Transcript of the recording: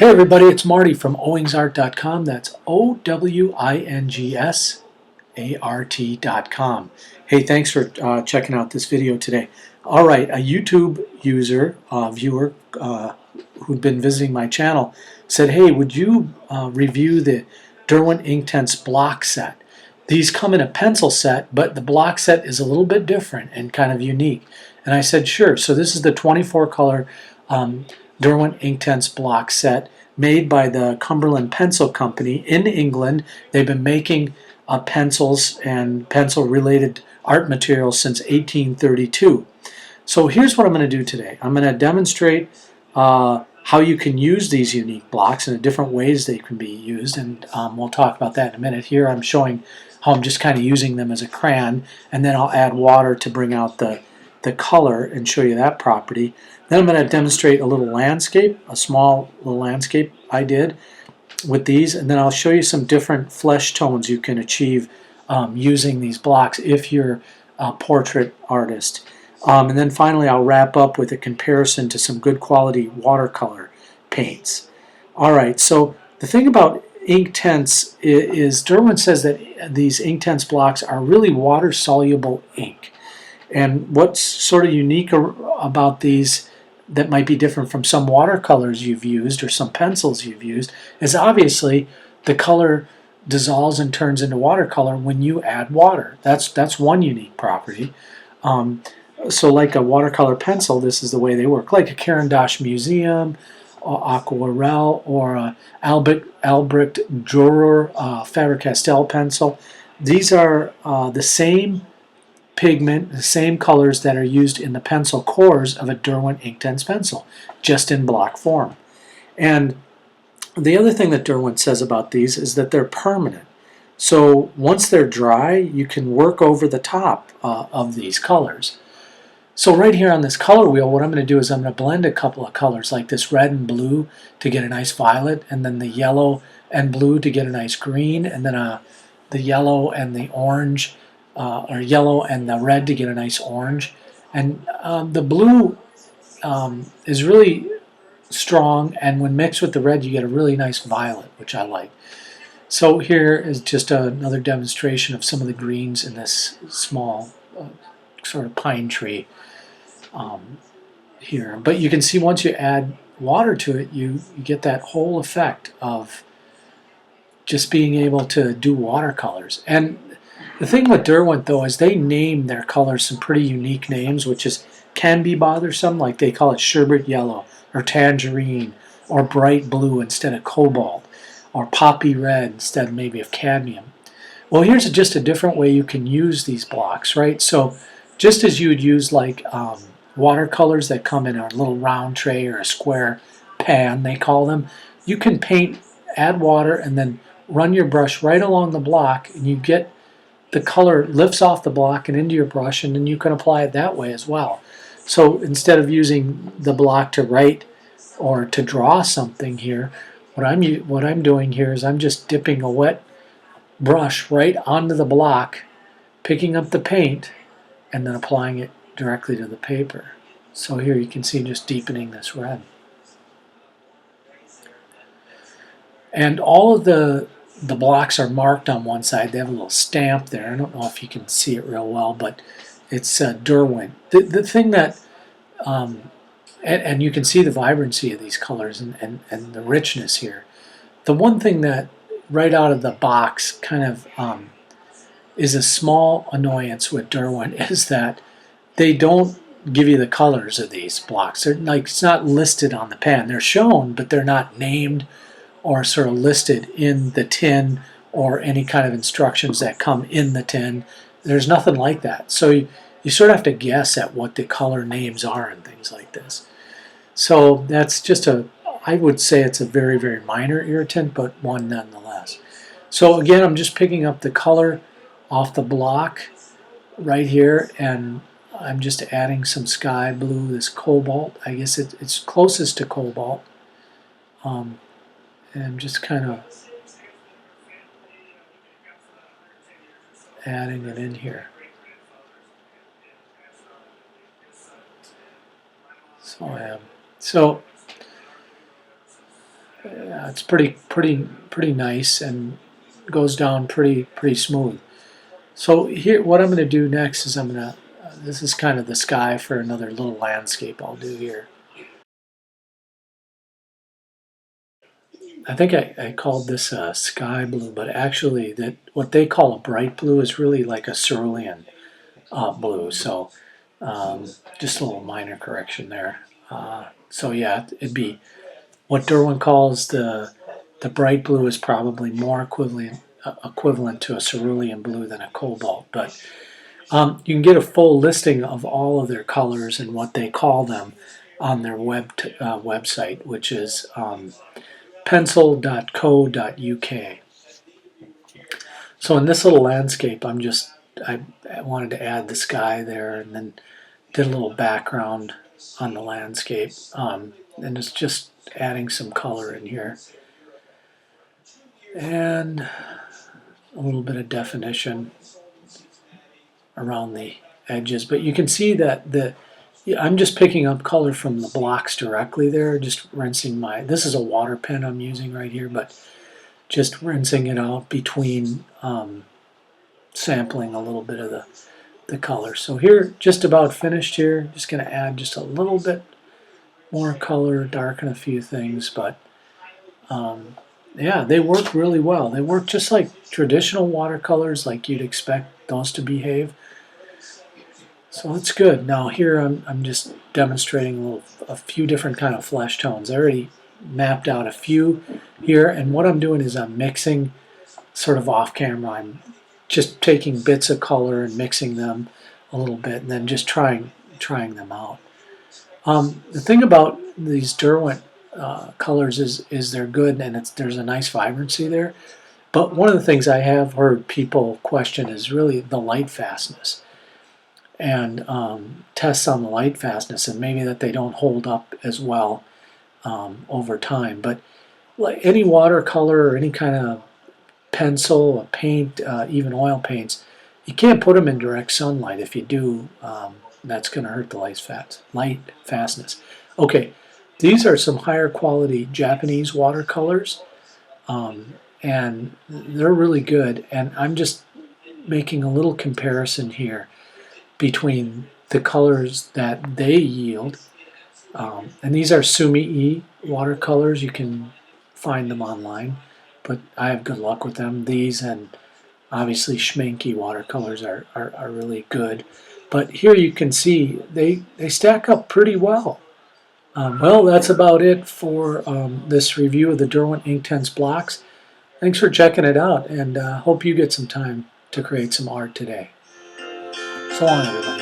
everybody, it's Marty from owingsart.com. That's OWINGSART.com. Hey, thanks for checking out this video today. All right, a YouTube viewer who'd been visiting my channel said, hey, would you review the Derwent Inktense block set? These come in a pencil set, but the block set is a little bit different and kind of unique. And I said, sure. So this is the 24 color Derwent Inktense block set made by the Cumberland Pencil Company in England. They've been making pencils and pencil-related art materials since 1832. So here's what I'm going to do today. I'm going to demonstrate how you can use these unique blocks and the different ways they can be used, and we'll talk about that in a minute. Here I'm showing how I'm just kind of using them as a crayon, and then I'll add water to bring out the color and show you that property. Then I'm going to demonstrate a little landscape, a small little landscape I did with these, and then I'll show you some different flesh tones you can achieve using these blocks if you're a portrait artist. And then finally I'll wrap up with a comparison to some good quality watercolor paints. Alright, so the thing about Inktense is Derwent says that these Inktense blocks are really water-soluble ink. And what's sort of unique about these that might be different from some watercolors you've used or some pencils you've used is obviously the color dissolves and turns into watercolor when you add water. That's one unique property. So like a watercolor pencil, this is the way they work. Like a Caran d'Ache Museum, Aquarelle, or a Albrecht Dürer Faber-Castell pencil. These are the same pigment, the same colors that are used in the pencil cores of a Derwent Inktense pencil, just in block form. And the other thing that Derwent says about these is that they're permanent. So once they're dry, you can work over the top of these colors. So right here on this color wheel, what I'm going to do is I'm going to blend a couple of colors like this red and blue to get a nice violet, and then the yellow and blue to get a nice green, and then the yellow and the orange, or yellow and the red to get a nice orange. And the blue is really strong, and when mixed with the red you get a really nice violet, which I like. So here is just another demonstration of some of the greens in this small sort of pine tree here. But you can see once you add water to it, you get that whole effect of just being able to do watercolors. And the thing with Derwent, though, is they name their colors some pretty unique names, which can be bothersome. Like they call it sherbet yellow, or tangerine, or bright blue instead of cobalt, or poppy red instead maybe of cadmium. Well, here's just a different way you can use these blocks, right? So just as you would use like watercolors that come in a little round tray or a square pan, they call them, you can paint, add water, and then run your brush right along the block, and you get the color lifts off the block and into your brush, and then you can apply it that way as well. So instead of using the block to write or to draw something here, what I'm doing here is I'm just dipping a wet brush right onto the block, picking up the paint, and then applying it directly to the paper. So here you can see just deepening this red. And all of the blocks are marked on one side. They have a little stamp there. I don't know if you can see it real well, but it's Derwent. The thing that, and you can see the vibrancy of these colors and the richness here. The one thing that right out of the box kind of is a small annoyance with Derwent is that they don't give you the colors of these blocks. They're like, it's not listed on the pan. They're shown, but they're not named or sort of listed in the tin or any kind of instructions that come in the tin. There's nothing like that. So you sort of have to guess at what the color names are and things like this. So that's just I would say it's a very, very minor irritant, but one nonetheless. So again, I'm just picking up the color off the block right here, and I'm just adding some sky blue, this cobalt. I guess it's closest to cobalt. And I'm just kind of adding it in here. So I am. So It's pretty nice and goes down pretty smooth. So here, what I'm going to do next is this is kind of the sky for another little landscape I'll do here. I think I called this sky blue, but actually that what they call a bright blue is really like a cerulean blue. So just a little minor correction there. So yeah, it'd be what Derwent calls the bright blue is probably more equivalent to a cerulean blue than a cobalt. But you can get a full listing of all of their colors and what they call them on their website, which is pencil.co.uk. So in this little landscape, I wanted to add the sky there, and then did a little background on the landscape, and it's just adding some color in here, and a little bit of definition around the edges. But you can see that I'm just picking up color from the blocks directly there, just rinsing this is a water pen I'm using right here, but just rinsing it out between sampling a little bit of the color. So here, just about finished here, just going to add just a little bit more color, darken a few things, but yeah, they work really well. They work just like traditional watercolors, like you'd expect those to behave. So that's good. Now here I'm just demonstrating a few different kind of flesh tones. I already mapped out a few here, and what I'm doing is I'm mixing sort of off camera. I'm just taking bits of color and mixing them a little bit, and then just trying them out. The thing about these Derwent colors is they're good, and there's a nice vibrancy there. But one of the things I have heard people question is really the light fastness, and tests on the light fastness, and maybe that they don't hold up as well over time. But like any watercolor or any kind of pencil, a paint, even oil paints, you can't put them in direct sunlight. If you do, that's going to hurt the light fastness. Okay, these are some higher quality Japanese watercolors, and they're really good. And I'm just making a little comparison here between the colors that they yield. And these are Sumi watercolors. You can find them online, but I have good luck with them. These and obviously Schminke watercolors are really good. But here you can see they stack up pretty well. Well, that's about it for this review of the Derwent Inktense Blocks. Thanks for checking it out, and hope you get some time to create some art today. So long, everybody.